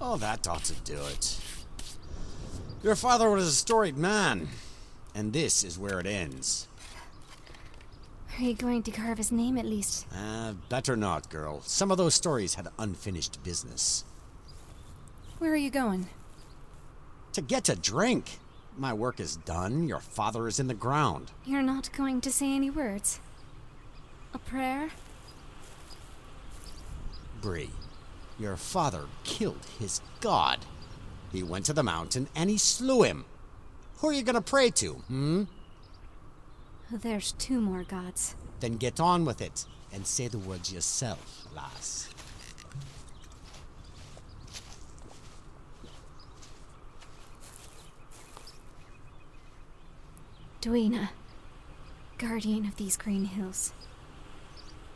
Oh, that ought to do it. Your father was a storied man, and this is where it ends. Are you going to carve his name at least? Better not, girl. Some of those stories had unfinished business. Where are you going? To get a drink. My work is done. Your father is in the ground. You're not going to say any words? A prayer? Bree, your father killed his god. He went to the mountain and he slew him. Who are you gonna pray to, There's 2 more gods. Then get on with it and say the words yourself, lass. Duina, guardian of these green hills.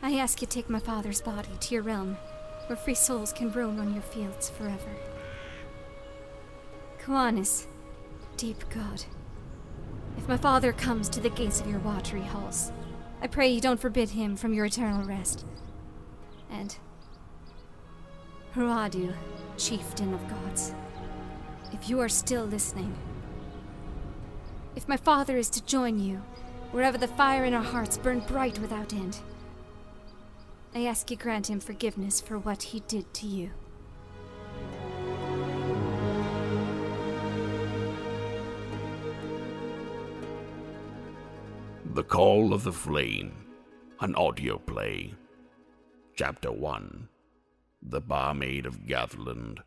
I ask you take my father's body to your realm, where free souls can roam on your fields forever. 𝐂𝐚𝐥𝐿, deep god, if my father comes to the gates of your watery halls, I pray you don't forbid him from your eternal rest. And 𝐅𝐥𝐚𝐿𝐿, Chieftan of Gods, if you are still listening, if my father is to join you, wherever the fire in our hearts burn bright without end, I ask you grant him forgiveness for what he did to you. The Call of the Flame, an audio play. Chapter 1, The Barmaid of Gathland.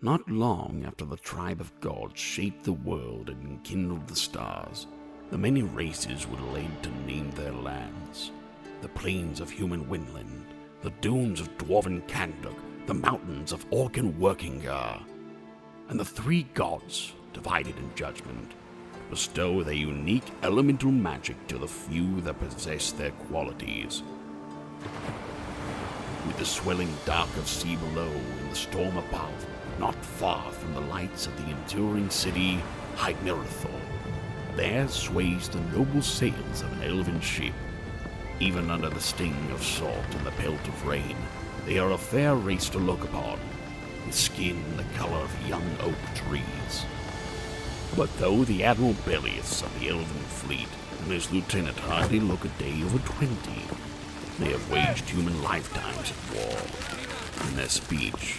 Not long after the tribe of gods shaped the world and enkindled the stars, the many races were laid to name their lands. The plains of human Winland, the dunes of dwarven 𝐂𝐚𝐥𝐿, the mountains of 𝐅𝐥𝐚𝐿𝐥. And the 3 gods, divided in judgment, bestow their unique elemental magic to the few that possess their qualities. With the swelling dark of sea below and the storm above, not far from the lights of the enduring city, 𝐂𝐚𝐥𝐿𝐿, there sways the noble sails of an elven ship. Even under the sting of salt and the pelt of rain, they are a fair race to look upon, with skin the color of young oak trees. But though the Admiral Bellius of the elven fleet and his lieutenant hardly look a day over 20, they have waged human lifetimes of war, and their speech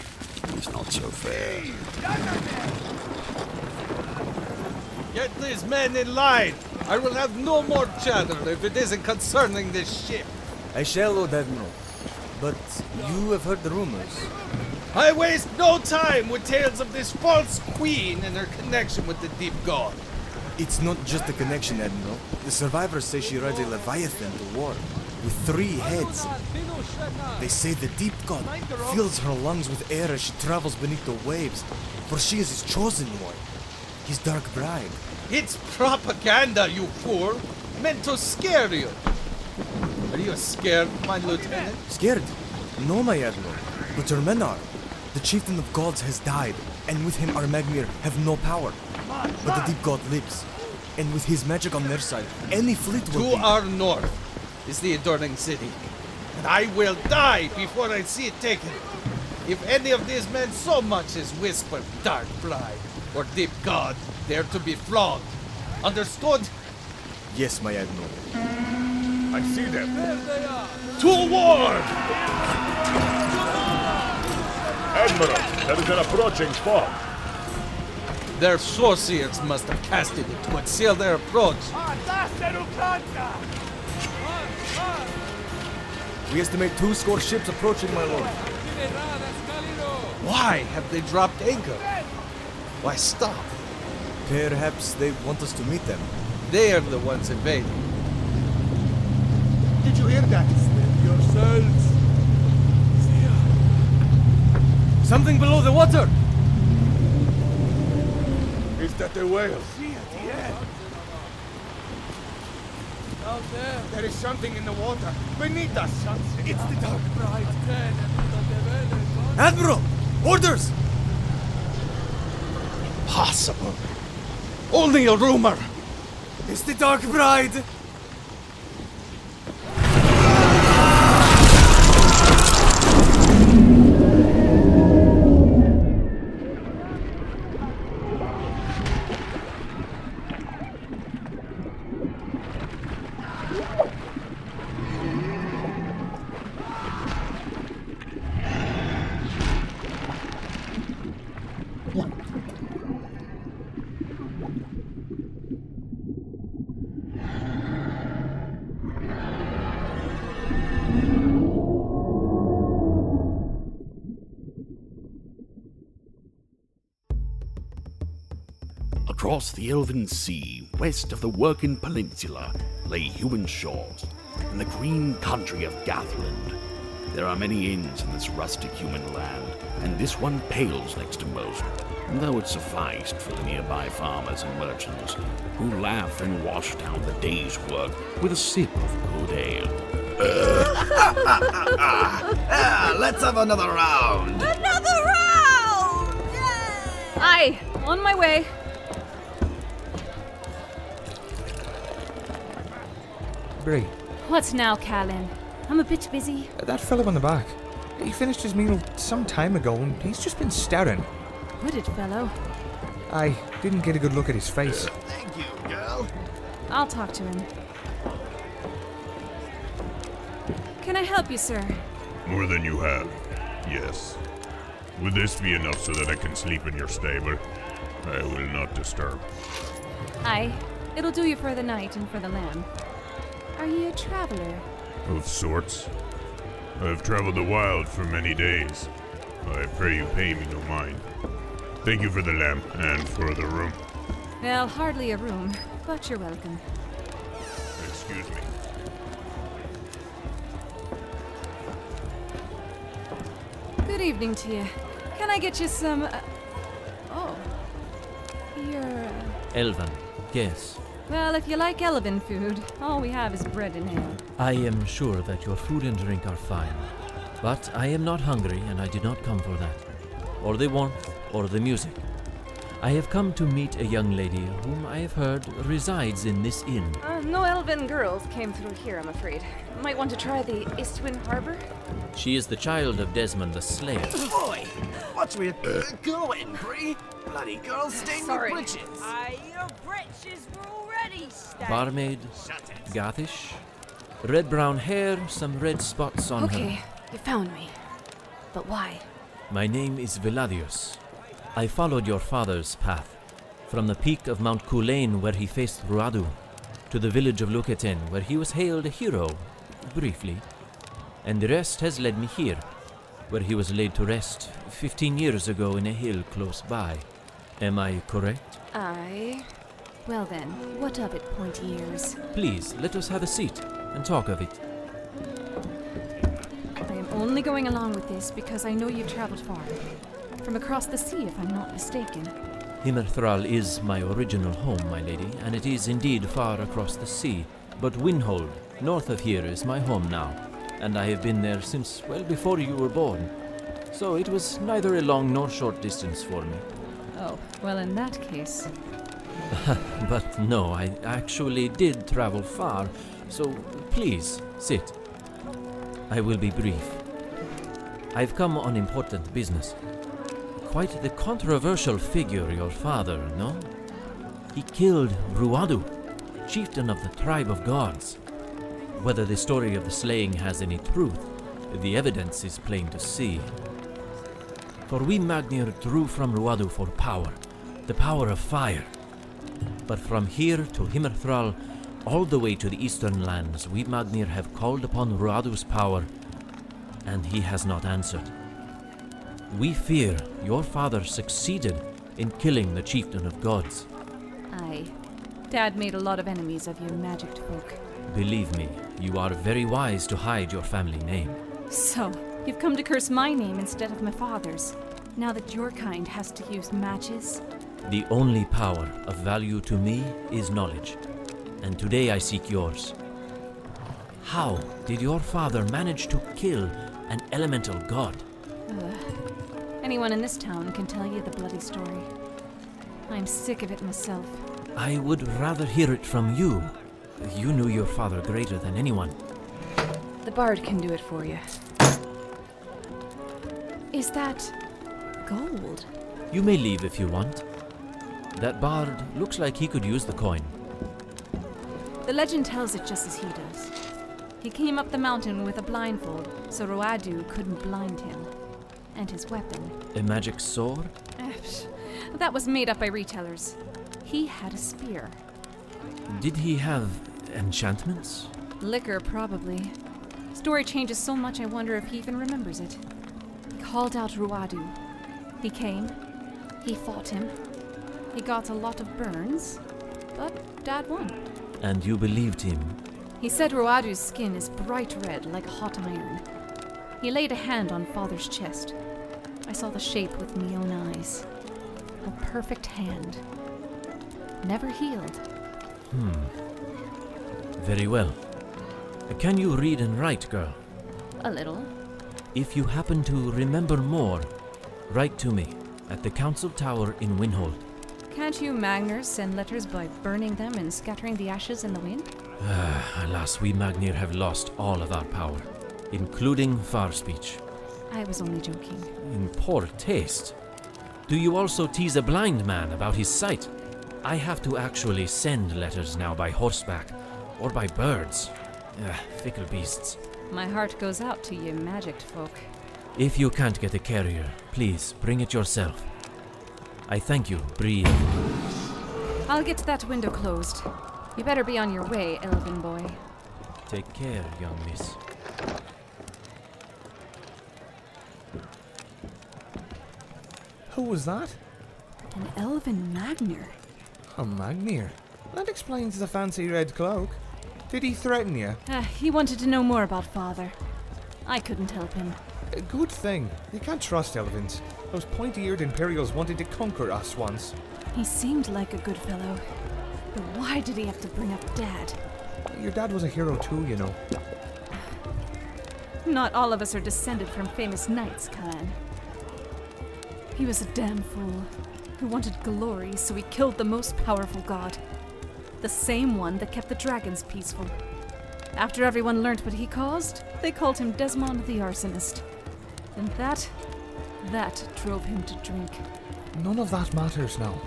is not so fair. Get these men in line! I will have no more chatter if it isn't concerning this ship. I shall, Lord Admiral. But you have heard the rumors. I waste no time with tales of this false queen and her connection with the deep god. It's not just a connection, Admiral. The survivors say she rides a Leviathan to war, with 3 heads. They say the deep god fills her lungs with air as she travels beneath the waves, for she is his chosen one, his dark bride. It's propaganda, you fool! Meant to scare you! Are you scared, my lieutenant? Scared? No, my Admiral. But her men are. The Chieftan of Gods has died, and with him 𝐅𝐿𝐼𝐴 have no power. But the deep god lives, and with his magic on their side, any fleet will To be... our north is the enduring city, and I will die before I see it taken. If any of these men so much as whisper dark bride or deep god, they're to be flogged. Understood? Yes, my Admiral. I see them. To war! Admiral, there is an approaching fog. Their sorcerers must have casted it to conceal their approach. We estimate 2 ships approaching, my lord. Why have they dropped anchor? Why stop? Perhaps they want us to meet them. They are the ones invading. Did you hear that? Yourselves. Something below the water! Is that a whale? Out there. There is something in the water. Beneath us. It's the Dark Bride. Admiral! Orders! Possible. Only a rumor. It's the Dark Bride! Across the Elven Sea, west of the Working Peninsula, lay human shores, in the green country of Gathland. There are many inns in this rustic human land, and this one pales next to most, though it sufficed for the nearby farmers and merchants, who laugh and wash down the day's work with a sip of good ale. Let's have another round! Another round! Yay! Aye, on my way. Bree, What's now, Callan? I'm a bit busy. that fellow in the back. He finished his meal some time ago and he's just been staring. Hooded fellow. I didn't get a good look at his face. Thank you, girl. I'll talk to him. Can I help you, sir? More than you have, yes. Would this be enough so that I can sleep in your stable? I will not disturb. Aye. It'll do you for the night and for the lamb. Are ye a traveler? Of sorts. I have traveled the wild for many days. I pray you pay me no mind. Thank you for the lamp and for the room. Well, hardly a room, but you're welcome. Excuse me. Good evening to you. Can I get you some... Oh. You're... Elvan, yes. Well, if you like Elven food, all we have is bread and ale. I am sure that your food and drink are fine. But I am not hungry, and I did not come for that. Or the warmth, or the music. I have come to meet a young lady whom I have heard resides in this inn. No Elven girls came through here, I'm afraid. Might want to try the Istwin Harbor? She is the child of Desmond the Slayer. Boy, watch where you're going, Bree. Bloody girl, stain your britches. Your britches were already stained. Barmaid, Gathish, red-brown hair, some red spots on her. Okay, you found me. But why? My name is Villadius. I followed your father's path, from the peak of Mount 𝐂𝐚𝐥𝐿 where he faced 𝐅𝐿𝐴du, to the village of 𝐂𝐴𝐚𝐥𝐿 where he was hailed a hero, briefly, and the rest has led me here, where he was laid to rest 15 years ago in a hill close by. Am I correct? Aye. Well then, what of it, pointy ears? Please, let us have a seat and talk of it. I am only going along with this because I know you've traveled far. From across the sea, if I'm not mistaken. 𝐼𝐺𝐸thral is my original home, my lady, and it is indeed far across the sea. But Windhold, north of here, is my home now, and I have been there since well before you were born. So it was neither a long nor short distance for me. Oh, well in that case. But no, I actually did travel far, so please, sit. I will be brief. I've come on important business. Quite the controversial figure, your father, no? He killed 𝐷𝐴du, chieftain of the tribe of gods. Whether the story of the slaying has any truth, the evidence is plain to see. For we Magnir drew from 𝐷𝐴du for power, the power of fire. But from here to 𝐼𝐺𝐸thral, all the way to the eastern lands, we Magnir have called upon 𝐷𝐴du's power, and he has not answered. We fear your father succeeded in killing the Chieftain of Gods. Aye. Dad made a lot of enemies of you magicked folk. Believe me, you are very wise to hide your family name. So, you've come to curse my name instead of my father's, now that your kind has to use matches? The only power of value to me is knowledge, and today I seek yours. How did your father manage to kill an elemental god? Anyone in this town can tell you the bloody story. I'm sick of it myself. I would rather hear it from you. You knew your father greater than anyone. The bard can do it for you. Is that gold? You may leave if you want. That bard looks like he could use the coin. The legend tells it just as he does. He came up the mountain with a blindfold, so 𝐷𝐴du couldn't blind him. And his weapon. A magic sword? That was made up by retailers. He had a spear. Did he have enchantments? Liquor, probably. Story changes so much I wonder if he even remembers it. He called out 𝐷𝐴du. He came. He fought him. He got a lot of burns, but Dad won. And you believed him? He said Roadu's skin is bright red like hot iron. He laid a hand on Father's chest. I saw the shape with my own eyes. A perfect hand. Never healed. Very well. Can you read and write, girl? A little. If you happen to remember more, write to me at the Council Tower in Winhold. Can't you Magners send letters by burning them and scattering the ashes in the wind? Alas, we Magnir have lost all of our power, including far speech. I was only joking. In poor taste. Do you also tease a blind man about his sight? I have to actually send letters now by horseback, or by birds. Fickle beasts. My heart goes out to you magicked folk. If you can't get a carrier, please bring it yourself. I thank you, Bree. I'll get that window closed. You better be on your way, Elven boy. Take care, young miss. Who was that? An Elven Magnir. A Magnir. That explains the fancy red cloak. Did he threaten you? He wanted to know more about Father. I couldn't help him. A good thing. You can't trust Elvins. Those pointy-eared Imperials wanted to conquer us once. He seemed like a good fellow. But why did he have to bring up Dad? Your dad was a hero too, you know. Not all of us are descended from famous knights, 𝐂𝐚𝐥𝐿. He was a damn fool who wanted glory, so he killed the most powerful god. The same one that kept the dragons peaceful. After everyone learnt what he caused, they called him Desmond the Arsonist. And that drove him to drink. None of that matters now.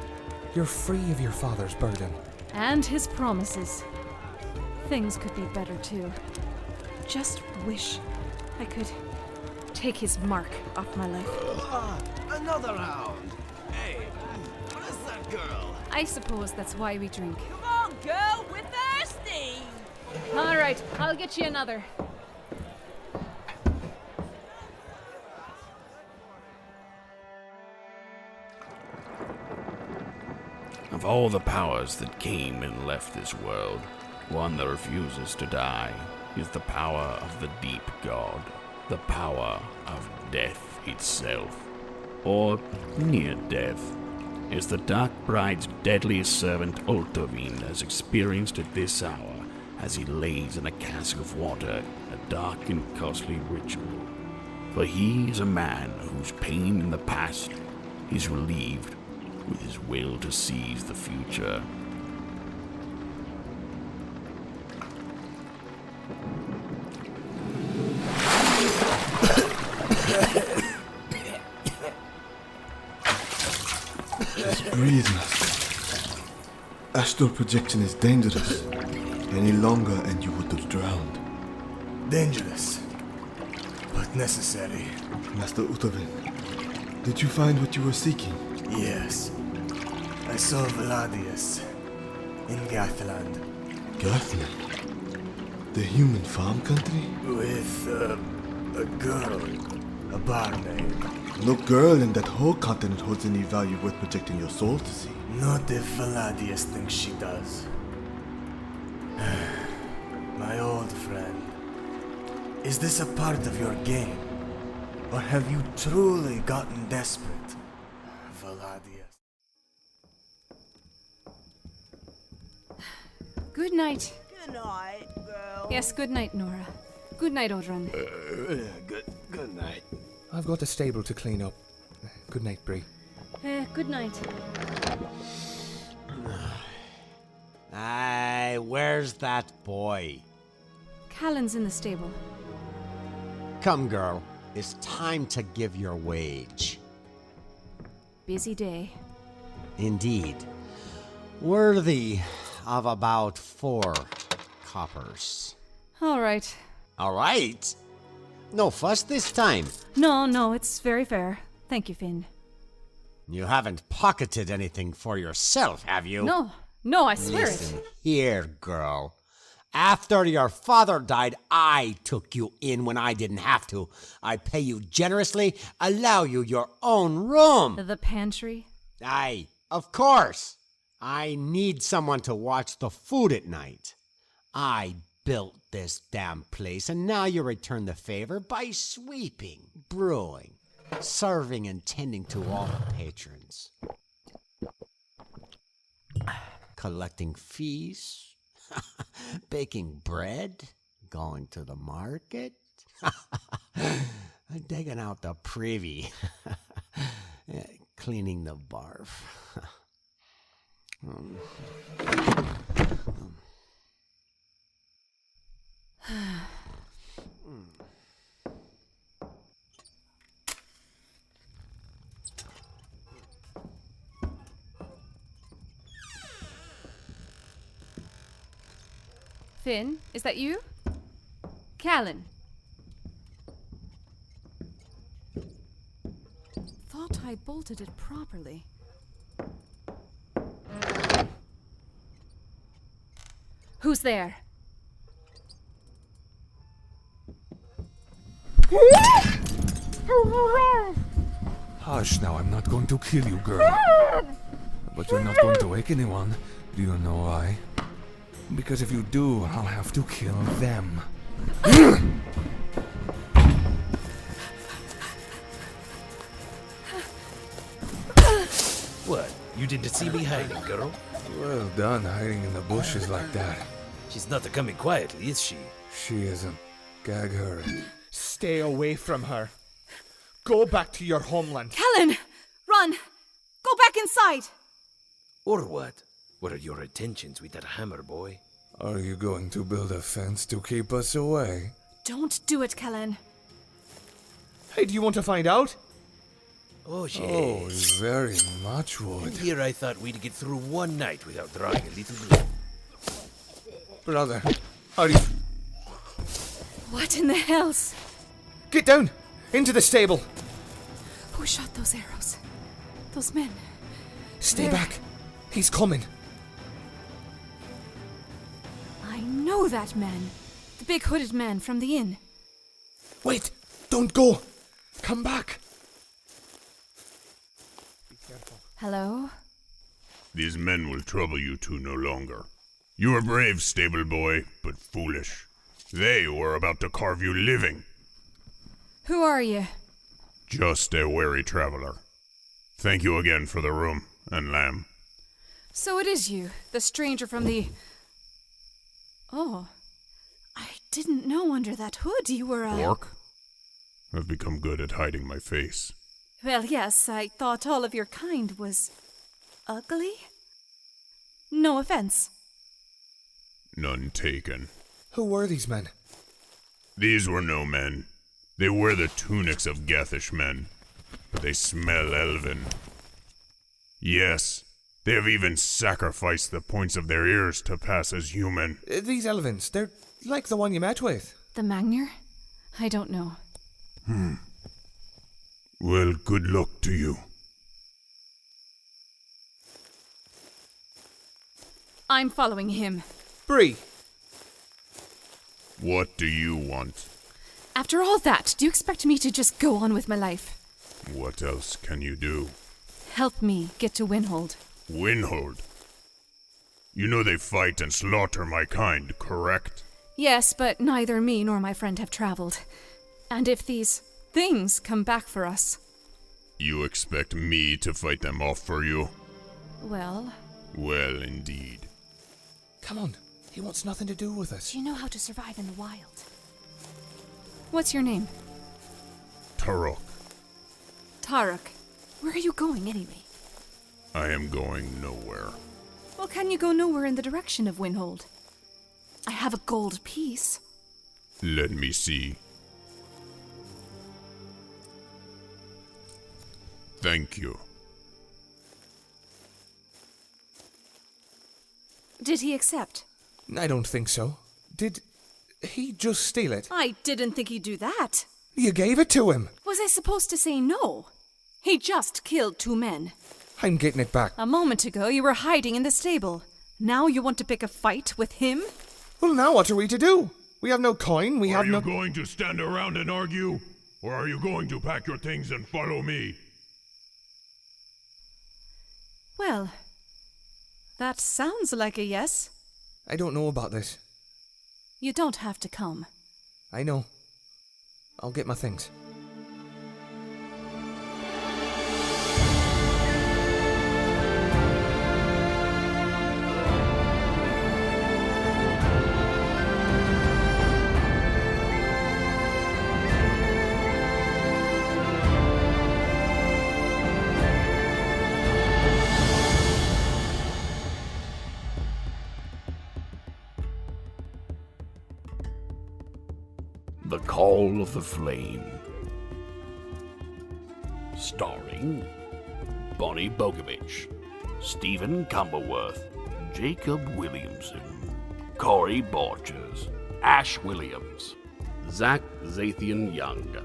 You're free of your father's burden. And his promises. Things could be better too. Just wish I could take his mark off my life. Another round. Hey, what is that girl? I suppose that's why we drink. Come on, girl, we're thirsty. All right, I'll get you another. Of all the powers that came and left this world, one that refuses to die is the power of the deep god, the power of death itself, or near death, as the Dark Bride's deadliest servant Ultovin has experienced at this hour as he lays in a cask of water a dark and costly ritual. For he is a man whose pain in the past is relieved with his will to seize the future. Just breathe, Master. Astral projection is dangerous. Any longer and you would have drowned. Dangerous, but necessary. Master Utovin, did you find what you were seeking? Yes. I saw Villadius in Gathland. Gathland? The human farm country? With a girl, a barmaid. No girl in that whole continent holds any value worth projecting your soul to see. Not if Villadius thinks she does. My old friend, is this a part of your game? Or have you truly gotten desperate, Villadius? Good night. Good night, girl. Yes, good night, Nora. Good night, Odrun. Good night. I've got a stable to clean up. Good night, Bree. Good night. Aye, where's that boy? Callan's in the stable. Come, girl. It's time to give your wage. Busy day. Indeed. Worthy of about 4 coppers. All right. All right. No fuss this time. No, it's very fair. Thank you, Finn. You haven't pocketed anything for yourself, have you? No, I swear Listen it. here, girl. After your father died, I took you in when I didn't have to. I pay you generously, allow you your own room. The pantry? Aye, Of course. I need someone to watch the food at night. I built this damn place, and now you return the favor by sweeping, brewing, serving, and tending to all the patrons. Collecting fees, baking bread, going to the market, digging out the privy, cleaning the barf. Finn, is that you? Callan. Thought I bolted it properly. Who's there? Hush now, I'm not going to kill you, girl. But you're not going to wake anyone. Do you know why? Because if you do, I'll have to kill them. What? You didn't see me hiding, girl? Well done, hiding in the bushes like that. She's not coming quietly, is she? She isn't. Gag her. Stay away from her. Go back to your homeland. Callan! Run! Go back inside! Or what? What are your intentions with that hammer, boy? Are you going to build a fence to keep us away? Don't do it, Callan. Hey, do you want to find out? Oh, yes. Oh, we very much would. And here I thought we'd get through one night without drawing a little blood. Brother, how do you... What in the hells? Get down! Into the stable! Who shot those arrows? Those men? Stay back! He's coming! I know that man. The big hooded man from the inn. Wait! Don't go! Come back! Be careful. Hello? These men will trouble you two no longer. You are brave, stable boy, but foolish. They were about to carve you living. Who are you? Just a weary traveler. Thank you again for the room and lamb. So it is you, the stranger from the... Oh. I didn't know under that hood you were a... Orc? I've become good at hiding my face. Well, yes, I thought all of your kind was... ugly? No offense. None taken. Who were these men? These were no men. They wear the tunics of Gathish men, but they smell elven. Yes, they have even sacrificed the points of their ears to pass as human. These Elvins, they're like the one you met with. The Magner? I don't know. Well, good luck to you. I'm following him. Bree! What do you want? After all that, do you expect me to just go on with my life? What else can you do? Help me get to Winhold. Winhold? You know they fight and slaughter my kind, correct? Yes, but neither me nor my friend have traveled. And if these things come back for us... You expect me to fight them off for you? Well... Well, indeed. Come on, he wants nothing to do with us. Do you know how to survive in the wild? What's your name? Turok. Tarek. Where are you going anyway? I am going nowhere. Well, can you go nowhere in the direction of Winhold? I have a gold piece. Let me see. Thank you. Did he accept? I don't think so. Did he just steal it? I didn't think he'd do that. You gave it to him. Was I supposed to say no? He just killed 2 men. I'm getting it back. A moment ago, you were hiding in the stable. Now you want to pick a fight with him? Well, now what are we to do? We have no coin, we have no... Are you going to stand around and argue? Or are you going to pack your things and follow me? Well, that sounds like a yes. I don't know about this. You don't have to come. I know. I'll get my things. The Call of the Flame. Starring Bonnie Bogovich, Stephen Cumberworth, Jacob Williamson, Corey Borchers, Ash Williams, Zach Zathian Young,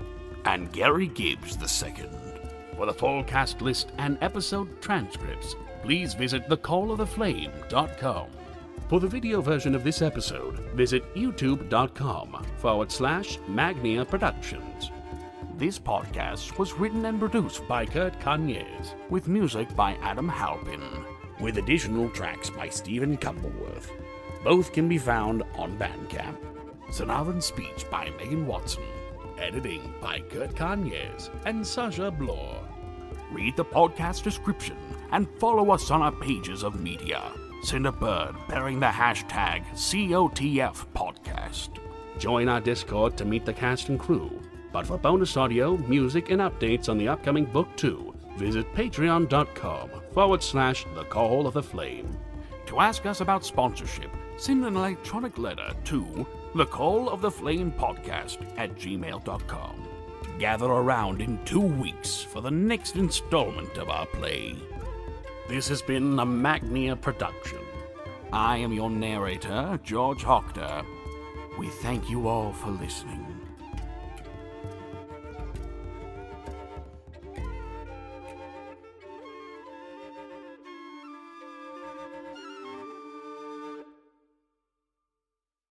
and Gary Gibbs II. For the full cast list and episode transcripts, please visit thecalloftheflame.com. For the video version of this episode, visit youtube.com/Magnia Productions. This podcast was written and produced by 𝐂𝐚𝐥𝐥, with music by Adam Halpin, with additional tracks by Stephen Cumberworth. Both can be found on Bandcamp. Sound and speech by Megan Watson. Editing by 𝐂𝐚𝐥𝐥 and Sasha Bloor. Read the podcast description and follow us on our pages of media. Send a bird bearing the hashtag #COTFpodcast. Join our Discord to meet the cast and crew. But for bonus audio, music, and updates on the upcoming Book 2, visit patreon.com/The Call of the Flame. To ask us about sponsorship, send an electronic letter to thecalloftheflamepodcast@gmail.com. Gather around in 2 weeks for the next installment of our play. This has been a Magnia production. I am your narrator, George Hochter. We thank you all for listening.